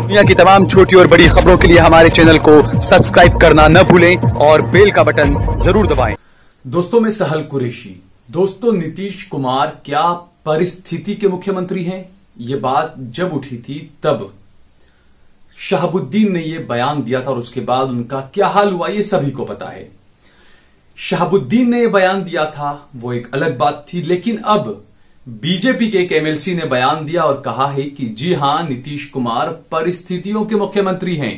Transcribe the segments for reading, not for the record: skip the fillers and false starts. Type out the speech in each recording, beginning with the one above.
दुनिया की तमाम छोटी और बड़ी खबरों के लिए हमारे चैनल को सब्सक्राइब करना न भूलें और बेल का बटन जरूर दबाएं। दोस्तों, मैं सहल कुरैशी। दोस्तों, नीतीश कुमार क्या परिस्थिति के मुख्यमंत्री हैं? ये बात जब उठी थी तब शहाबुद्दीन ने यह बयान दिया था और उसके बाद उनका क्या हाल हुआ ये सभी को पता है। शहाबुद्दीन ने यह बयान दिया था वो एक अलग बात थी, लेकिन अब बीजेपी के एक एमएलसी ने बयान दिया और कहा है कि जी हां, नीतीश कुमार परिस्थितियों के मुख्यमंत्री हैं।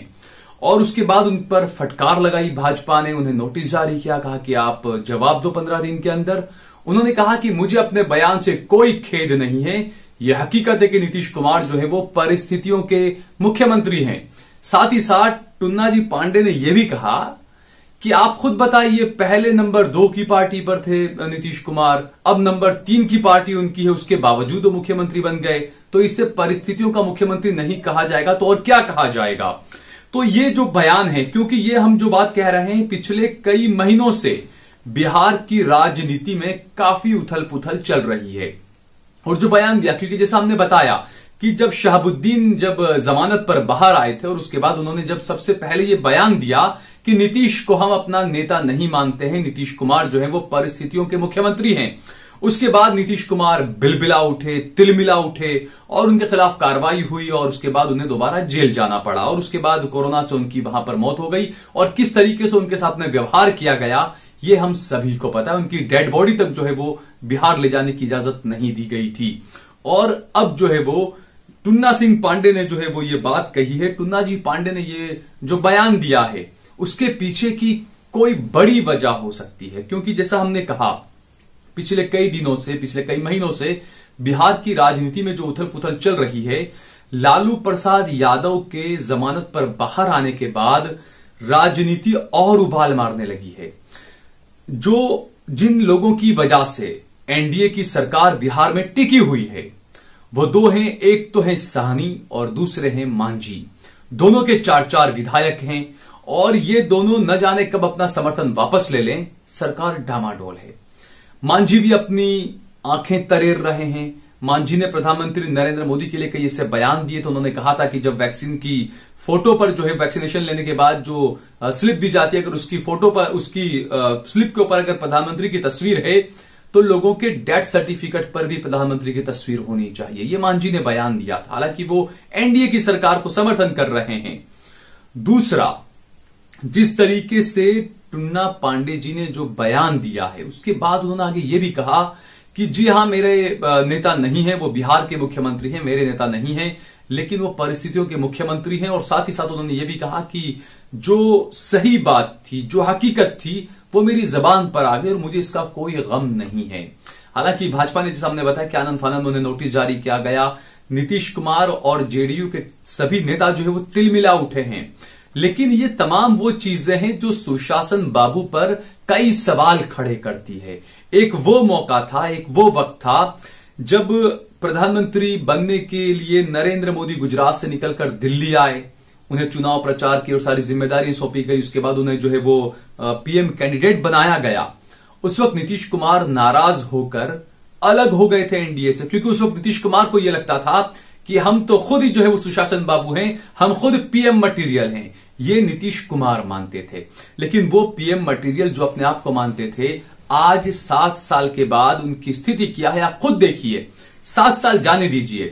और उसके बाद उन पर फटकार लगाई भाजपा ने, उन्हें नोटिस जारी किया, कहा कि आप जवाब दो 15 दिन के अंदर। उन्होंने कहा कि मुझे अपने बयान से कोई खेद नहीं है, यह हकीकत है कि नीतीश कुमार जो है वो परिस्थितियों के मुख्यमंत्री हैं। साथ ही साथ टुन्ना जी पांडे ने यह भी कहा कि आप खुद बताइए, पहले नंबर 2 की पार्टी पर थे नीतीश कुमार, अब नंबर 3 की पार्टी उनकी है, उसके बावजूद वो मुख्यमंत्री बन गए, तो इससे परिस्थितियों का मुख्यमंत्री नहीं कहा जाएगा तो और क्या कहा जाएगा। तो ये जो बयान है, क्योंकि ये हम जो बात कह रहे हैं पिछले कई महीनों से बिहार की राजनीति में काफी उथल पुथल चल रही है। और जो बयान दिया, क्योंकि जैसा हमने बताया कि जब शहाबुद्दीन जब जमानत पर बाहर आए थे और उसके बाद उन्होंने जब सबसे पहले ये बयान दिया कि नीतीश को हम अपना नेता नहीं मानते हैं, नीतीश कुमार जो है वो परिस्थितियों के मुख्यमंत्री हैं, उसके बाद नीतीश कुमार बिलबिला उठे, तिलमिला उठे और उनके खिलाफ कार्रवाई हुई और उसके बाद उन्हें दोबारा जेल जाना पड़ा और उसके बाद कोरोना से उनकी वहां पर मौत हो गई। और किस तरीके से उनके साथ में व्यवहार किया गया ये हम सभी को पता है। उनकी डेड बॉडी तक जो है वो बिहार ले जाने की इजाजत नहीं दी गई थी। और अब जो है वो टुन्ना सिंह पांडे ने जो है वो ये बात कही है, टुन्ना जी पांडे ने ये जो बयान दिया है उसके पीछे की कोई बड़ी वजह हो सकती है। क्योंकि जैसा हमने कहा पिछले कई दिनों से, पिछले कई महीनों से बिहार की राजनीति में जो उथल पुथल चल रही है, लालू प्रसाद यादव के जमानत पर बाहर आने के बाद राजनीति और उबाल मारने लगी है। जो जिन लोगों की वजह से एनडीए की सरकार बिहार में टिकी हुई है वो दो हैं, एक तो है साहनी और दूसरे हैं मांझी। दोनों के 4-4 विधायक हैं और ये दोनों न जाने कब अपना समर्थन वापस ले लें, सरकार डामाडोल है। मांझी भी अपनी आंखें तरेर रहे हैं। मांझी ने प्रधानमंत्री नरेंद्र मोदी के लिए कई ऐसे बयान दिए थे। उन्होंने कहा था कि जब वैक्सीन की फोटो पर जो है वैक्सीनेशन लेने के बाद जो स्लिप दी जाती है, अगर उसकी फोटो पर, उसकी स्लिप के ऊपर अगर प्रधानमंत्री की तस्वीर है तो लोगों के डेथ सर्टिफिकेट पर भी प्रधानमंत्री की तस्वीर होनी चाहिए। ये मांझी ने बयान दिया था, हालांकि वो एनडीए की सरकार को समर्थन कर रहे हैं। दूसरा, जिस तरीके से टुन्ना पांडे जी ने जो बयान दिया है उसके बाद उन्होंने आगे ये भी कहा कि जी हां, मेरे नेता नहीं है, वो बिहार के मुख्यमंत्री हैं, मेरे नेता नहीं है, लेकिन वो परिस्थितियों के मुख्यमंत्री हैं। और साथ ही साथ उन्होंने ये भी कहा कि जो सही बात थी, जो हकीकत थी, वो मेरी जबान पर आ गई और मुझे इसका कोई गम नहीं है। हालांकि भाजपा ने, जैसा हमने बताया, कि आनंद फानंद उन्हें नोटिस जारी किया गया। नीतीश कुमार और जेडीयू के सभी नेता जो है वो तिलमिला उठे हैं। लेकिन ये तमाम वो चीजें हैं जो सुशासन बाबू पर कई सवाल खड़े करती है। एक वो मौका था, एक वो वक्त था जब प्रधानमंत्री बनने के लिए नरेंद्र मोदी गुजरात से निकलकर दिल्ली आए, उन्हें चुनाव प्रचार की और सारी जिम्मेदारियां सौंपी गई। उसके बाद उन्हें जो है वो पीएम कैंडिडेट बनाया गया। उस वक्त नीतीश कुमार नाराज होकर अलग हो गए थे एनडीए से, क्योंकि उस वक्त नीतीश कुमार को यह लगता था कि हम तो खुद ही जो है वो सुशासन बाबू हैं, हम खुद पीएम मटेरियल हैं, ये नीतीश कुमार मानते थे। लेकिन वो पीएम मटेरियल जो अपने आप को मानते थे, आज 7 साल के बाद उनकी स्थिति क्या है आप खुद देखिए। 7 साल जाने दीजिए,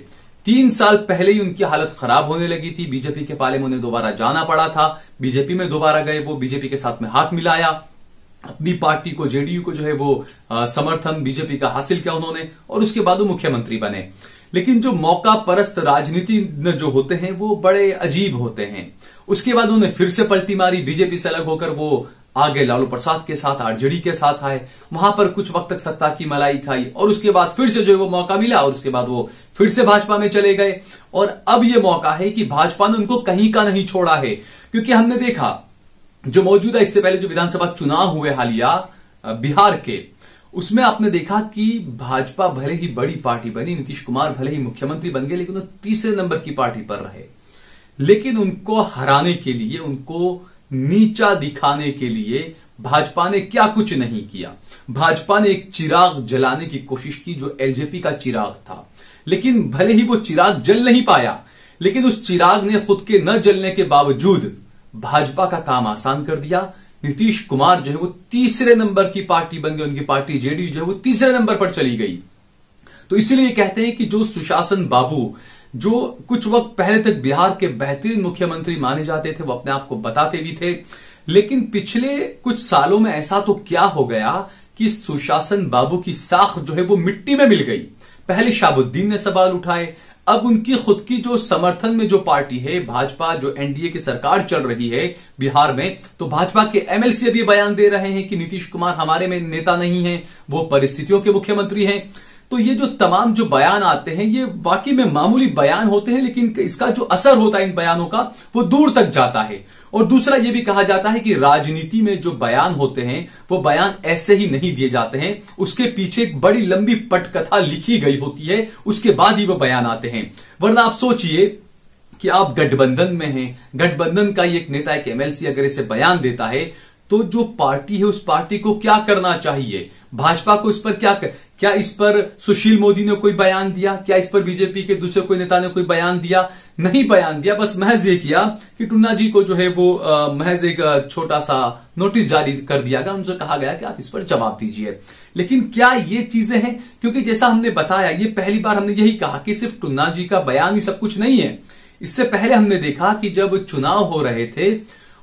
3 साल पहले ही उनकी हालत खराब होने लगी थी। बीजेपी के पाले में उन्हें दोबारा जाना पड़ा था। बीजेपी में दोबारा गए, वो बीजेपी के साथ में हाथ मिलाया, अपनी पार्टी को, जेडीयू को जो है वो समर्थन बीजेपी का हासिल किया उन्होंने और उसके बाद वो मुख्यमंत्री बने। लेकिन जो मौका परस्त राजनीति जो होते हैं वो बड़े अजीब होते हैं। उसके बाद उन्होंने फिर से पलटी मारी, बीजेपी से अलग होकर वो आगे लालू प्रसाद के साथ, आरजेडी के साथ आए, वहां पर कुछ वक्त तक सत्ता की मलाई खाई और उसके बाद फिर से जो है वो मौका मिला और उसके बाद वो फिर से भाजपा में चले गए। और अब ये मौका है कि भाजपा ने उनको कहीं का नहीं छोड़ा है, क्योंकि हमने देखा जो मौजूदा, इससे पहले जो विधानसभा चुनाव हुए हालिया बिहार के, उसमें आपने देखा कि भाजपा भले ही बड़ी पार्टी बनी, नीतीश कुमार भले ही मुख्यमंत्री बन गए, लेकिन वो तीसरे नंबर की पार्टी पर रहे। लेकिन उनको हराने के लिए, उनको नीचा दिखाने के लिए भाजपा ने क्या कुछ नहीं किया। भाजपा ने एक चिराग जलाने की कोशिश की जो एलजेपी का चिराग था, लेकिन भले ही वो चिराग जल नहीं पाया, लेकिन उस चिराग ने खुद के न जलने के बावजूद भाजपा का काम आसान कर दिया। नीतीश कुमार जो है वो तीसरे नंबर की पार्टी बन गई, उनकी पार्टी जेडीयू जो है वो तीसरे नंबर पर चली गई। तो इसीलिए कहते हैं कि जो सुशासन बाबू, जो कुछ वक्त पहले तक बिहार के बेहतरीन मुख्यमंत्री माने जाते थे, वो अपने आप को बताते भी थे, लेकिन पिछले कुछ सालों में ऐसा तो क्या हो गया कि सुशासन बाबू की साख जो है वो मिट्टी में मिल गई। पहले शहाबुद्दीन ने सवाल उठाए, अब उनकी खुद की जो समर्थन में जो पार्टी है भाजपा, जो एनडीए की सरकार चल रही है बिहार में, तो भाजपा के एमएलसी अब ये बयान दे रहे हैं कि नीतीश कुमार हमारे में नेता नहीं है, वो परिस्थितियों के मुख्यमंत्री हैं। तो ये जो तमाम जो बयान आते हैं ये वाकई में मामूली बयान होते हैं, लेकिन इसका जो असर होता है इन बयानों का वो दूर तक जाता है। और दूसरा ये भी कहा जाता है कि राजनीति में जो बयान होते हैं वो बयान ऐसे ही नहीं दिए जाते हैं, उसके पीछे एक बड़ी लंबी पटकथा लिखी गई होती है, उसके बाद ही वो बयान आते हैं। वरना आप सोचिए कि आप गठबंधन में हैं, गठबंधन का एक नेता, एक एमएलसी अगर इसे बयान देता है तो जो पार्टी है उस पार्टी को क्या करना चाहिए, भाजपा को इस पर क्या इस पर सुशील मोदी ने कोई बयान दिया, क्या इस पर बीजेपी के दूसरे कोई नेता ने कोई बयान दिया? नहीं बयान दिया, बस महज ये किया कि टुन्ना जी को जो है वो महज एक छोटा सा नोटिस जारी कर दिया गया, उनसे कहा गया कि आप इस पर जवाब दीजिए। लेकिन क्या ये चीजें हैं? क्योंकि जैसा हमने बताया, ये पहली बार हमने यही कहा कि सिर्फ टुन्ना जी का बयान ही सब कुछ नहीं है। इससे पहले हमने देखा कि जब चुनाव हो रहे थे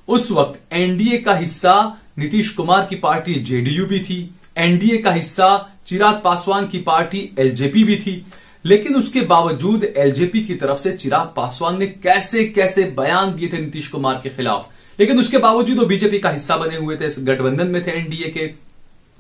उस वक्त एनडीए का हिस्सा नीतीश कुमार की पार्टी जेडीयू भी थी, एनडीए का हिस्सा चिराग पासवान की पार्टी एलजेपी भी थी, लेकिन उसके बावजूद एलजेपी की तरफ से चिराग पासवान ने कैसे कैसे बयान दिए थे नीतीश कुमार के खिलाफ, लेकिन उसके बावजूद वो बीजेपी का हिस्सा बने हुए थे, इस गठबंधन में थे एनडीए के।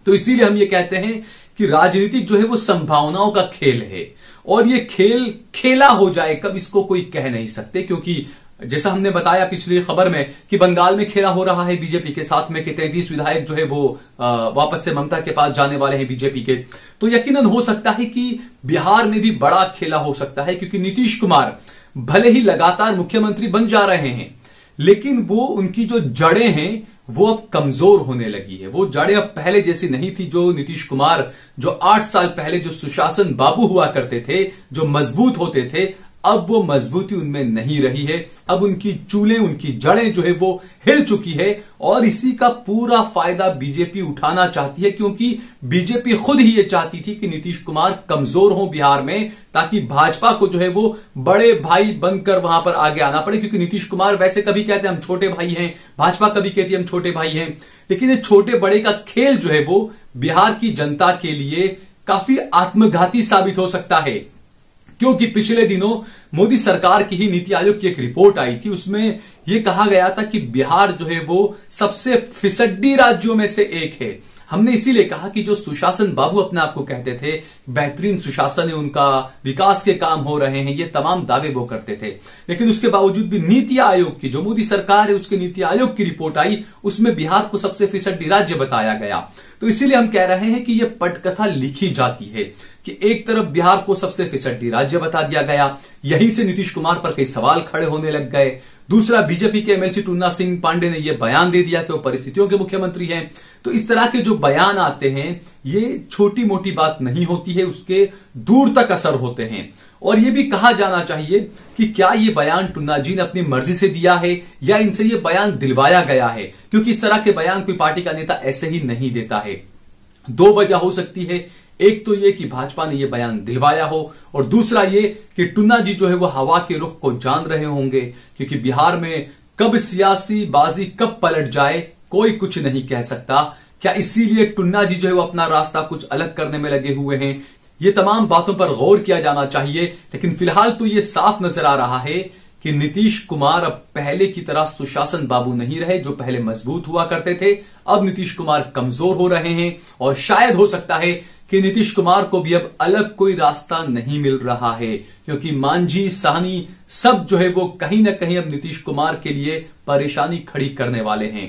तो इसीलिए हम ये कहते हैं कि राजनीति जो है वो संभावनाओं का खेल है, और ये खेल खेला हो जाए कब इसको कोई कह नहीं सकते, क्योंकि जैसा हमने बताया पिछली खबर में कि बंगाल में खेला हो रहा है बीजेपी के साथ में कि 33 विधायक जो है वो वापस से ममता के पास जाने वाले हैं बीजेपी के। तो यकीनन हो सकता है कि बिहार में भी बड़ा खेला हो सकता है, क्योंकि नीतीश कुमार भले ही लगातार मुख्यमंत्री बन जा रहे हैं, लेकिन वो उनकी जो जड़ें हैं वो अब कमजोर होने लगी है। वो जड़ें अब पहले जैसी नहीं थी। जो नीतीश कुमार जो 8 साल पहले जो सुशासन बाबू हुआ करते थे, जो मजबूत होते थे, अब वो मजबूती उनमें नहीं रही है। अब उनकी चूलें, उनकी जड़ें जो है वो हिल चुकी है, और इसी का पूरा फायदा बीजेपी उठाना चाहती है, क्योंकि बीजेपी खुद ही ये चाहती थी कि नीतीश कुमार कमजोर हो बिहार में, ताकि भाजपा को जो है वो बड़े भाई बनकर वहां पर आगे आना पड़े। क्योंकि नीतीश कुमार वैसे कभी कहते हैं हम छोटे भाई हैं, भाजपा कभी कहती है हम छोटे भाई हैं, लेकिन ये छोटे बड़े का खेल जो है वो बिहार की जनता के लिए काफी आत्मघाती साबित हो सकता है। क्योंकि पिछले दिनों मोदी सरकार की ही नीति आयोग की एक रिपोर्ट आई थी, उसमें यह कहा गया था कि बिहार जो है वो सबसे फिसड्डी राज्यों में से एक है। हमने इसीलिए कहा कि जो सुशासन बाबू अपने आप को कहते थे बेहतरीन सुशासन है उनका, विकास के काम हो रहे हैं, ये तमाम दावे वो करते थे, लेकिन उसके बावजूद भी नीति आयोग की, जो मोदी सरकार है उसके नीति आयोग की रिपोर्ट आई, उसमें बिहार को सबसे फिसड्डी राज्य बताया गया। तो इसीलिए हम कह रहे हैं कि यह पटकथा लिखी जाती है कि एक तरफ बिहार को सबसे फिसड्डी राज्य बता दिया गया, यहीं से नीतीश कुमार पर कई सवाल खड़े होने लग गए। दूसरा, बीजेपी के एमएलसी टुन्ना सिंह पांडे ने यह बयान दे दिया कि वो परिस्थितियों के मुख्यमंत्री हैं। तो इस तरह के जो बयान आते हैं ये छोटी मोटी बात नहीं होती है, उसके दूर तक असर होते हैं। और यह भी कहा जाना चाहिए कि क्या यह बयान टुन्ना जी ने अपनी मर्जी से दिया है या इनसे यह बयान दिलवाया गया है, क्योंकि इस तरह के बयान कोई पार्टी का नेता ऐसे ही नहीं देता है। 2 वजह हो सकती है, एक तो यह कि भाजपा ने यह बयान दिलवाया हो, और दूसरा यह कि टुन्ना जी जो है वो हवा के रुख को जान रहे होंगे, क्योंकि बिहार में कब सियासी बाजी कब पलट जाए कोई कुछ नहीं कह सकता। क्या इसीलिए टुन्ना जी जो है वो अपना रास्ता कुछ अलग करने में लगे हुए हैं? ये तमाम बातों पर गौर किया जाना चाहिए, लेकिन फिलहाल तो ये साफ नजर आ रहा है कि नीतीश कुमार अब पहले की तरह सुशासन बाबू नहीं रहे जो पहले मजबूत हुआ करते थे। अब नीतीश कुमार कमजोर हो रहे हैं, और शायद हो सकता है कि नीतीश कुमार को भी अब अलग कोई रास्ता नहीं मिल रहा है, क्योंकि मांझी, साहनी सब जो है वो कहीं ना कहीं अब नीतीश कुमार के लिए परेशानी खड़ी करने वाले हैं।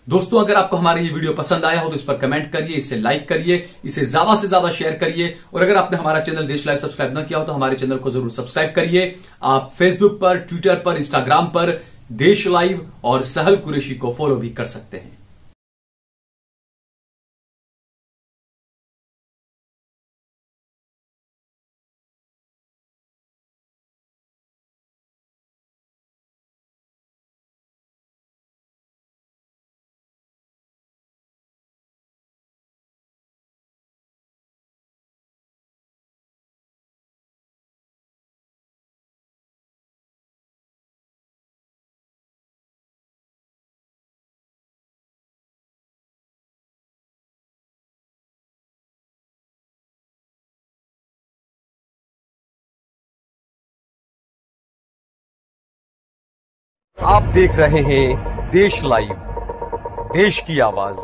दोस्तों, अगर आपको हमारा ये वीडियो पसंद आया हो तो इस पर कमेंट करिए, इसे लाइक करिए, इसे ज्यादा से ज्यादा शेयर करिए, और अगर आपने हमारा चैनल देश लाइव सब्सक्राइब न किया हो तो हमारे चैनल को जरूर सब्सक्राइब करिए। आप फेसबुक पर, ट्विटर पर, इंस्टाग्राम पर देश लाइव और सहल कुरैशी को फॉलो भी कर सकते हैं। आप देख रहे हैं देश लाइव, देश की आवाज।